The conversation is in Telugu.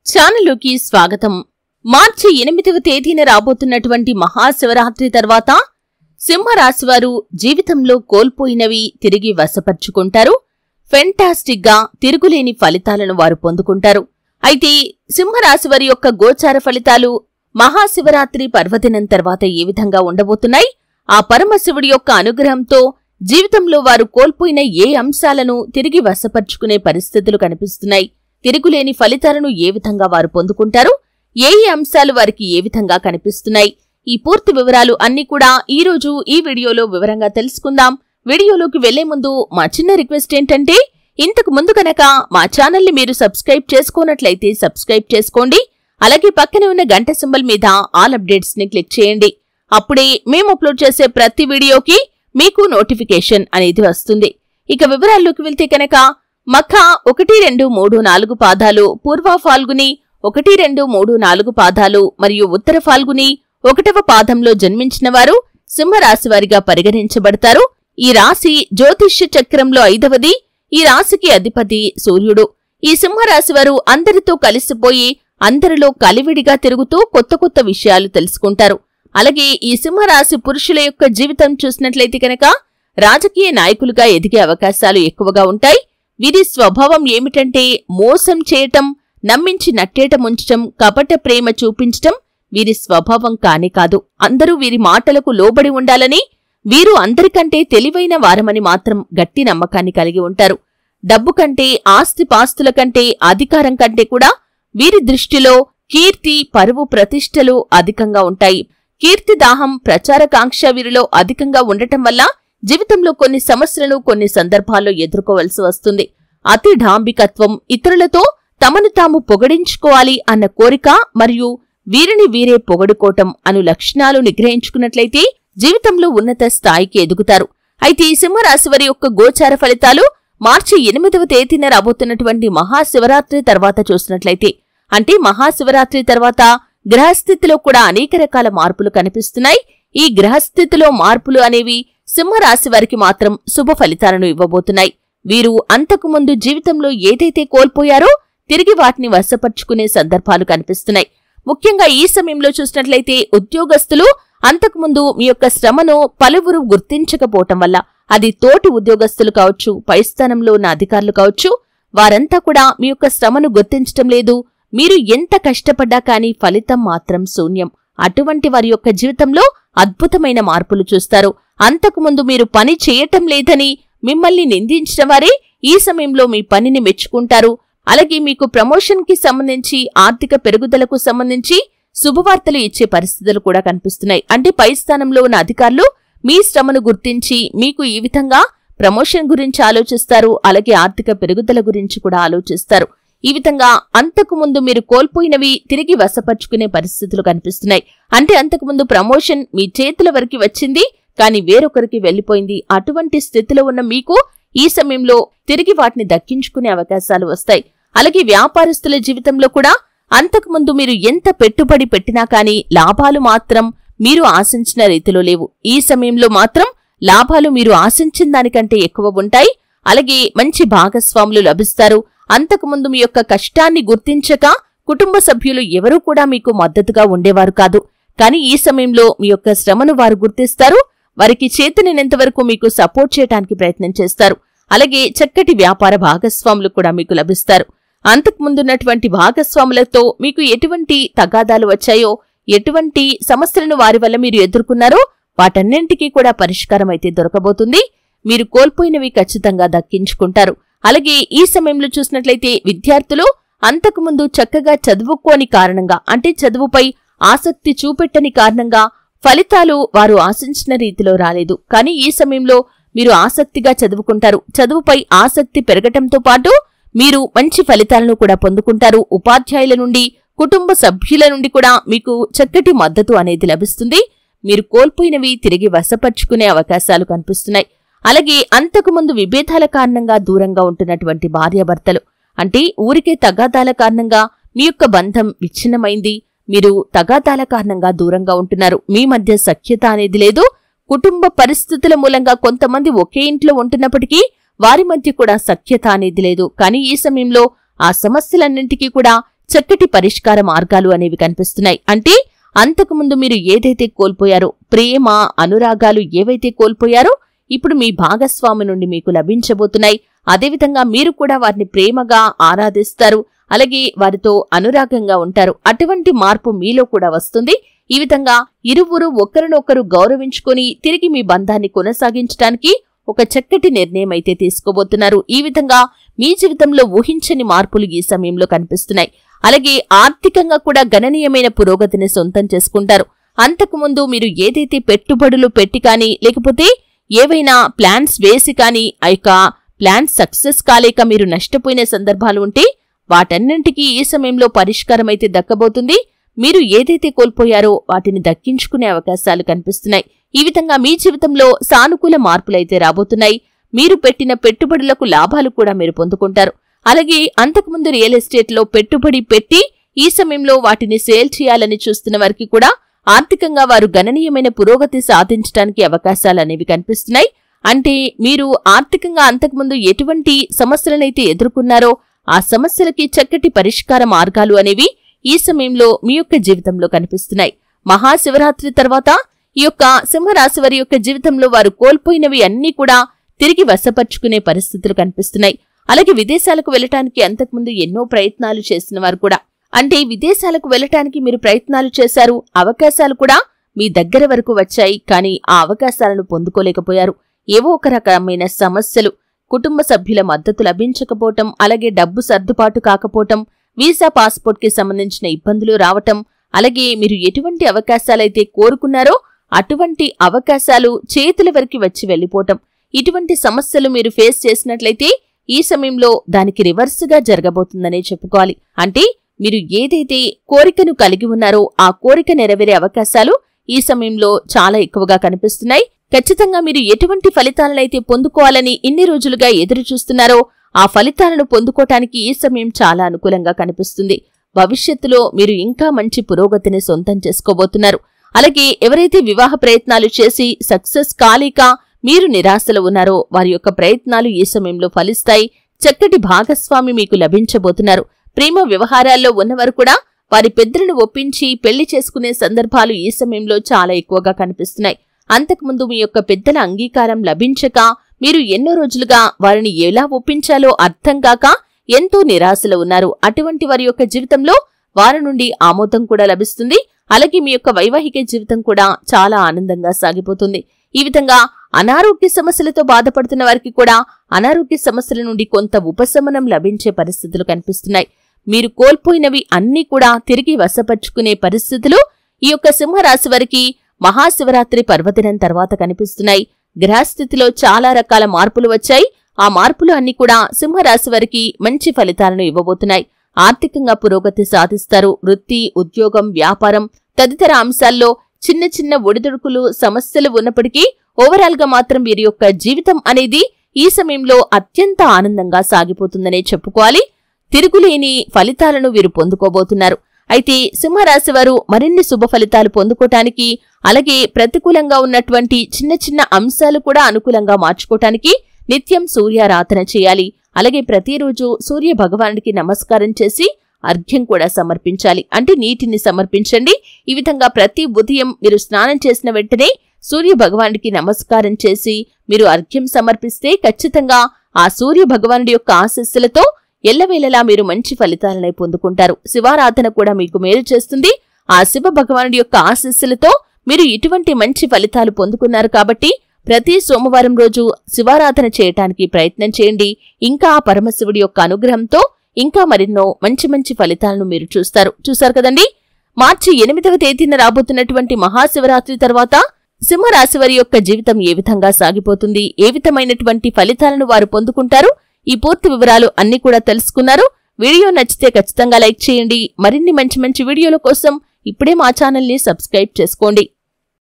ఛానలుకి స్వాగతం. మార్చి 8వ తేదీన రాబోతున్నటువంటి మహాశివరాత్రి తర్వాత సింహరాశివారు జీవితంలో కోల్పోయినవి తిరిగి వశపర్చుకుంటారు. ఫెంటాస్టిక్ గా తిరుగులేని ఫలితాలను వారు పొందుకుంటారు. అయితే సింహరాశివారి యొక్క గోచార ఫలితాలు మహాశివరాత్రి పర్వదినం తర్వాత ఏ విధంగా ఉండబోతున్నాయి? ఆ పరమశివుడి యొక్క అనుగ్రహంతో జీవితంలో వారు కోల్పోయిన ఏ అంశాలను తిరిగి వశపర్చుకునే పరిస్థితులు కనిపిస్తున్నాయి? తిరుగులేని ఫలితాలను ఏ విధంగా వారు పొందుకుంటారు? ఏ అంశాలు వారికి ఏ విధంగా కనిపిస్తున్నాయి? ఈ పూర్తి వివరాలు అన్ని కూడా ఈ రోజు ఈ వీడియోలో వివరంగా తెలుసుకుందాం. వీడియోలోకి వెళ్లే ముందు మా చిన్న రిక్వెస్ట్ ఏంటంటే, ఇంతకు ముందు కనుక మా ఛానల్ని మీరు సబ్స్క్రైబ్ చేసుకోనట్లయితే సబ్స్క్రైబ్ చేసుకోండి. అలాగే పక్కనే ఉన్న గంట సింబల్ మీద ఆల్ అప్డేట్స్ ని క్లిక్ చేయండి. అప్పుడే మేము అప్లోడ్ చేసే ప్రతి వీడియోకి మీకు నోటిఫికేషన్ అనేది వస్తుంది. ఇక వివరాల్లోకి వెళ్తే కనుక మఖ 1, 2, 3, 4 పాదాలు, పూర్వ ఫాల్గుని 1, 2, 3, 4 పాదాలు మరియు ఉత్తర ఫాల్గుని 1వ పాదంలో జన్మించిన వారు సింహరాశివారిగా పరిగణించబడతారు. ఈ రాశి జ్యోతిష్య చక్రంలో 5వది. ఈ రాశికి అధిపతి సూర్యుడు. ఈ సింహరాశివారు అందరితో కలిసిపోయి అందరిలో కలివిడిగా తిరుగుతూ కొత్త కొత్త విషయాలు తెలుసుకుంటారు. అలాగే ఈ సింహరాశి పురుషుల యొక్క జీవితం చూసినట్లయితే కనుక రాజకీయ నాయకులుగా ఎదిగే అవకాశాలు ఎక్కువగా ఉంటాయి. వీరి స్వభావం ఏమిటంటే మోసం చేయటం, నమ్మించి నట్టేట ముంచటం, కపట ప్రేమ చూపించటం వీరి స్వభావం కానే కాదు. అందరూ వీరి మాటలకు లోబడి ఉండాలని, వీరు అందరికంటే తెలివైన వారమని మాత్రం గట్టి నమ్మకాన్ని కలిగి ఉంటారు. డబ్బు కంటే, ఆస్తిపాస్తుల కంటే, అధికారం కంటే కూడా వీరి దృష్టిలో కీర్తి, పరువు, ప్రతిష్టలు అధికంగా ఉంటాయి. కీర్తిదాహం, ప్రచారకాంక్ష వీరిలో అధికంగా ఉండటం వల్ల జీవితంలో కొన్ని సమస్యలను కొన్ని సందర్భాల్లో ఎదుర్కోవలసి వస్తుంది. అతి డాంబికత్వం, ఇతరులతో తమను తాము పొగడించుకోవాలి అన్న కోరిక మరియు వీరిని వీరే పొగడుకోవటం అను లక్షణాలు నిగ్రహించుకున్నట్లయితే జీవితంలో ఉన్నత స్థాయికి ఎదుగుతారు. అయితే ఈ సింహరాశివారి యొక్క గోచార ఫలితాలు మార్చి 8వ తేదీన రాబోతున్నటువంటి మహాశివరాత్రి తర్వాత చూసినట్లయితే, అంటే మహాశివరాత్రి తర్వాత గ్రహస్థితిలో కూడా అనేక రకాల మార్పులు కనిపిస్తున్నాయి. ఈ గ్రహస్థితిలో మార్పులు అనేవి సింహరాశి వారికి మాత్రం శుభ ఫలితాలను ఇవ్వబోతున్నాయి. వీరు అంతకుముందు జీవితంలో ఏదైతే కోల్పోయారో తిరిగి వాటిని వశపర్చుకునే సందర్భాలు కనిపిస్తున్నాయి. ముఖ్యంగా ఈ సమయంలో చూసినట్లయితే ఉద్యోగస్తులు అంతకుముందు మీ యొక్క శ్రమను పలువురు గుర్తించకపోవటం వల్ల, అది తోటి ఉద్యోగస్తులు కావచ్చు, పై స్థానంలో ఉన్న అధికారులు కావచ్చు, వారంతా కూడా మీ యొక్క శ్రమను గుర్తించటం లేదు. మీరు ఎంత కష్టపడ్డా కానీ ఫలితం మాత్రం శూన్యం. అటువంటి వారి యొక్క జీవితంలో అద్భుతమైన మార్పులు చూస్తారు. అంతకుముందు మీరు పని చేయటం లేదని మిమ్మల్ని నిందించిన వారే ఈ సమయంలో మీ పనిని మెచ్చుకుంటారు. అలాగే మీకు ప్రమోషన్ కి సంబంధించి, ఆర్థిక పెరుగుదలకు సంబంధించి శుభవార్తలు ఇచ్చే పరిస్థితులు కూడా కనిపిస్తున్నాయి. అంటే పై స్థానంలో ఉన్న అధికారులు మీ శ్రమను గుర్తించి మీకు ఈ విధంగా ప్రమోషన్ గురించి ఆలోచిస్తారు. అలాగే ఆర్థిక పెరుగుదల గురించి కూడా ఆలోచిస్తారు. ఈ విధంగా అంతకుముందు మీరు కోల్పోయినవి తిరిగి వశపర్చుకునే పరిస్థితులు కనిపిస్తున్నాయి. అంటే అంతకుముందు ప్రమోషన్ మీ చేతుల వరకు వచ్చింది, కానీ వేరొకరికి వెళ్లిపోయింది. అటువంటి స్థితిలో ఉన్న మీకు ఈ సమయంలో తిరిగి వాటిని దక్కించుకునే అవకాశాలు వస్తాయి. అలాగే వ్యాపారస్తుల జీవితంలో కూడా అంతకుముందు మీరు ఎంత పెట్టుబడి పెట్టినా కానీ లాభాలు మాత్రం మీరు ఆశించిన రీతిలో లేవు. ఈ సమయంలో మాత్రం లాభాలు మీరు ఆశించిన దానికంటే ఎక్కువ ఉంటాయి. అలాగే మంచి భాగస్వాములు లభిస్తారు. అంతకుముందు మీ యొక్క కష్టాన్ని గుర్తించక కుటుంబ సభ్యులు ఎవరూ కూడా మీకు మద్దతుగా ఉండేవారు కాదు. కానీ ఈ సమయంలో మీ యొక్క శ్రమను వారు గుర్తిస్తారు. వారికి చేతనైనంతవరకు మీకు సపోర్ట్ చేయడానికి ప్రయత్నం చేస్తారు. అలాగే చక్కటి వ్యాపార భాగస్వాములు కూడా మీకు లభిస్తారు. అంతకుముందున్నటువంటి భాగస్వాములతో మీకు ఎటువంటి తగాదాలు వచ్చాయో, ఎటువంటి సమస్యలను వారి వల్ల మీరు ఎదుర్కొన్నారో వాటన్నింటికీ కూడా పరిష్కారం అయితే దొరకబోతుంది. మీరు కోల్పోయినవి ఖచ్చితంగా దక్కించుకుంటారు. అలాగే ఈ సమయంలో చూసినట్లయితే విద్యార్థులు అంతకుముందు చక్కగా చదువుకోని కారణంగా, అంటే చదువుపై ఆసక్తి చూపెట్టని కారణంగా ఫలితాలు వారు ఆశించిన రీతిలో రాలేదు. కానీ ఈ సమయంలో మీరు ఆసక్తిగా చదువుకుంటారు. చదువుపై ఆసక్తి పెరగటంతో పాటు మీరు మంచి ఫలితాలను కూడా పొందుకుంటారు. ఉపాధ్యాయుల నుండి, కుటుంబ సభ్యుల నుండి కూడా మీకు చక్కటి మద్దతు అనేది లభిస్తుంది. మీరు కోల్పోయినవి తిరిగి వశపర్చుకునే అవకాశాలు కనిపిస్తున్నాయి. అలాగే అంతకుముందు విభేదాల కారణంగా దూరంగా ఉంటున్నటువంటి భార్యాభర్తలు, అంటే ఊరికే తగాదాల కారణంగా మీ యొక్క బంధం విచ్ఛిన్నమైంది. మీరు తగాదాల కారణంగా దూరంగా ఉంటున్నారు. మీ మధ్య సఖ్యత అనేది లేదు. కుటుంబ పరిస్థితుల మూలంగా కొంతమంది ఒకే ఇంట్లో ఉంటున్నప్పటికీ వారి మధ్య కూడా సఖ్యత అనేది లేదు. కానీ ఈ సమయంలో ఆ సమస్యలన్నింటికీ కూడా చక్కటి పరిష్కార మార్గాలు అనేవి కనిపిస్తున్నాయి. అంటే అంతకుముందు మీరు ఏదైతే కోల్పోయారో, ప్రేమ అనురాగాలు ఏవైతే కోల్పోయారో ఇప్పుడు మీ భాగస్వామి నుండి మీకు లభించబోతున్నాయి. అదేవిధంగా మీరు కూడా వారిని ప్రేమగా ఆరాధిస్తారు, అలాగే వారితో అనురాగంగా ఉంటారు. అటువంటి మార్పు మీలో కూడా వస్తుంది. ఈ విధంగా ఇరువురు ఒకరినొకరు గౌరవించుకొని తిరిగి మీ బంధాన్ని కొనసాగించడానికి ఒక చక్కటి నిర్ణయం అయితే తీసుకోబోతున్నారు. ఈ విధంగా మీ జీవితంలో ఊహించని మార్పులు ఈ సమయంలో కనిపిస్తున్నాయి. అలాగే ఆర్థికంగా కూడా గణనీయమైన పురోగతిని సొంతం చేసుకుంటారు. అంతకుముందు మీరు ఏదైతే పెట్టుబడులు పెట్టి కానీ, లేకపోతే ఏవైనా ప్లాన్స్ వేసి కానీ ఆ యొక్క ప్లాన్స్ సక్సెస్ కాలేక మీరు నష్టపోయిన సందర్భాలు ఉంటే వాటన్నింటికీ ఈ సమయంలో పరిష్కారం అయితే దక్కబోతుంది. మీరు ఏదైతే కోల్పోయారో వాటిని దక్కించుకునే అవకాశాలు కనిపిస్తున్నాయి. ఈ విధంగా మీ జీవితంలో సానుకూల మార్పులైతే రాబోతున్నాయి. మీరు పెట్టిన పెట్టుబడులకు లాభాలు కూడా మీరు పొందుకుంటారు. అలాగే అంతకుముందు రియల్ ఎస్టేట్లో పెట్టుబడి పెట్టి ఈ సమయంలో వాటిని సేల్ చేయాలని చూస్తున్న వారికి కూడా ఆర్థికంగా వారు గణనీయమైన పురోగతి సాధించడానికి అవకాశాలనేవి కనిపిస్తున్నాయి. అంటే మీరు ఆర్థికంగా అంతకుముందు ఎటువంటి సమస్యలనైతే ఎదుర్కొన్నారో ఆ సమస్యలకి చక్కటి పరిష్కార మార్గాలు అనేవి ఈ సమయంలో మీ యొక్క జీవితంలో కనిపిస్తున్నాయి. మహాశివరాత్రి తర్వాత ఈ యొక్క సింహరాశి వారి యొక్క జీవితంలో వారు కోల్పోయినవి అన్నీ కూడా తిరిగి వశపర్చుకునే పరిస్థితులు కనిపిస్తున్నాయి. అలాగే విదేశాలకు వెళ్లటానికి అంతకుముందు ఎన్నో ప్రయత్నాలు చేసిన వారు కూడా, అంటే విదేశాలకు వెళ్లటానికి మీరు ప్రయత్నాలు చేశారు, అవకాశాలు కూడా మీ దగ్గర వరకు వచ్చాయి, కానీ ఆ అవకాశాలను పొందుకోలేకపోయారు. ఏవో ఒక రకమైన సమస్యలు, కుటుంబ సభ్యుల మద్దతు లభించకపోవటం, అలాగే డబ్బు సర్దుబాటు కాకపోవటం, వీసా పాస్పోర్ట్ కి సంబంధించిన ఇబ్బందులు రావటం, అలాగే మీరు ఎటువంటి అవకాశాలైతే కోరుకున్నారో అటువంటి అవకాశాలు చేతుల వరకు వచ్చి వెళ్లిపోవటం, ఇటువంటి సమస్యలు మీరు ఫేస్ చేసినట్లయితే ఈ సమయంలో దానికి రివర్స్గా జరగబోతుందనే చెప్పుకోవాలి. అంటే మీరు ఏదైతే కోరికను కలిగి ఉన్నారో ఆ కోరిక నెరవేరే అవకాశాలు ఈ సమయంలో చాలా ఎక్కువగా కనిపిస్తున్నాయి. ఖచ్చితంగా మీరు ఎటువంటి ఫలితాలనైతే పొందుకోవాలని ఇన్ని రోజులుగా ఎదురు చూస్తున్నారో ఆ ఫలితాలను పొందుకోవటానికి ఈ సమయం చాలా అనుకూలంగా కనిపిస్తుంది. భవిష్యత్తులో మీరు ఇంకా మంచి పురోగతిని సొంతం చేసుకోబోతున్నారు. అలాగే ఎవరైతే వివాహ ప్రయత్నాలు చేసి సక్సెస్ కాలేక మీరు నిరాశలో ఉన్నారో వారి యొక్క ప్రయత్నాలు ఈ సమయంలో ఫలిస్తాయి. చక్కటి భాగస్వామి మీకు లభించబోతున్నారు. ప్రేమ వ్యవహారాల్లో ఉన్నవారు కూడా వారి పెద్దలను ఒప్పించి పెళ్లి చేసుకునే సందర్భాలు ఈ సమయంలో చాలా ఎక్కువగా కనిపిస్తున్నాయి. అంతకుముందు మీ యొక్క పెద్దల అంగీకారం లభించక మీరు ఎన్నో రోజులుగా వారిని ఎలా ఒప్పించాలో అర్థం కాక ఎంతో నిరాశలో ఉన్నారు. అటువంటి వారి యొక్క జీవితంలో వారి నుండి ఆమోదం కూడా లభిస్తుంది. అలాగే మీ యొక్క వైవాహిక జీవితం కూడా చాలా ఆనందంగా సాగిపోతుంది. ఈ విధంగా అనారోగ్య సమస్యలతో బాధపడుతున్న వారికి కూడా అనారోగ్య సమస్యల నుండి కొంత ఉపశమనం లభించే పరిస్థితులు కనిపిస్తున్నాయి. మీరు కోల్పోయినవి అన్నీ కూడా తిరిగి వశపర్చుకునే పరిస్థితులు ఈ యొక్క సింహరాశి వారికి మహాశివరాత్రి పర్వదినం తర్వాత కనిపిస్తున్నాయి. గ్రహస్థితిలో చాలా రకాల మార్పులు వచ్చాయి. ఆ మార్పులు అన్ని కూడా సింహరాశి వారికి మంచి ఫలితాలను ఇవ్వబోతున్నాయి. ఆర్థికంగా పురోగతి సాధిస్తారు. వృత్తి, ఉద్యోగం, వ్యాపారం తదితర అంశాల్లో చిన్న చిన్న ఒడిదుడుకులు, సమస్యలు ఉన్నప్పటికీ ఓవరాల్ గా మాత్రం వీరి యొక్క జీవితం అనేది ఈ సమయంలో అత్యంత ఆనందంగా సాగిపోతుందనే చెప్పుకోవాలి. తిరుగులేని ఫలితాలను వీరు పొందుకోబోతున్నారు. అయితే సింహరాశి వారు మరిన్ని శుభ ఫలితాలు పొందుకోవటానికి, అలాగే ప్రతికూలంగా ఉన్నటువంటి చిన్న చిన్న అంశాలు కూడా అనుకూలంగా మార్చుకోవటానికి నిత్యం సూర్యారాధన చేయాలి. అలాగే ప్రతిరోజు సూర్య భగవానుడికి నమస్కారం చేసి అర్ఘ్యం కూడా సమర్పించాలి. అంటే నీటిని సమర్పించండి. ఈ విధంగా ప్రతి ఉదయం మీరు స్నానం చేసిన వెంటనే సూర్య భగవానుడికి నమస్కారం చేసి మీరు అర్ఘ్యం సమర్పిస్తే ఖచ్చితంగా ఆ సూర్య భగవానుడి యొక్క ఆశీస్సులతో ఎల్లవేళలా మీరు మంచి ఫలితాలనే పొందుకుంటారు. శివారాధన కూడా మీకు మేలు చేస్తుంది. ఆ శివ భగవానుడి యొక్క ఆశీస్సులతో మీరు ఇటువంటి మంచి ఫలితాలు పొందుకున్నారు కాబట్టి ప్రతి సోమవారం రోజు శివారాధన చేయటానికి ప్రయత్నం చేయండి. ఇంకా ఆ పరమశివుడి యొక్క అనుగ్రహంతో ఇంకా మరెన్నో మంచి మంచి ఫలితాలను మీరు చూస్తారు కదండి. మార్చి 8వ తేదీన రాబోతున్నటువంటి మహాశివరాత్రి తర్వాత సింహరాశి వారి యొక్క జీవితం ఏ విధంగా సాగిపోతుంది, ఏ విధమైనటువంటి ఫలితాలను వారు పొందుకుంటారు, ఈ పూర్తి వివరాలు అన్ని కూడా తెలుసుకున్నారు. వీడియో నచ్చితే ఖచ్చితంగా లైక్ చేయండి. మరిన్ని మంచి మంచి వీడియోల కోసం ఇప్పుడే మా ఛానల్ని సబ్స్క్రైబ్ చేసుకోండి.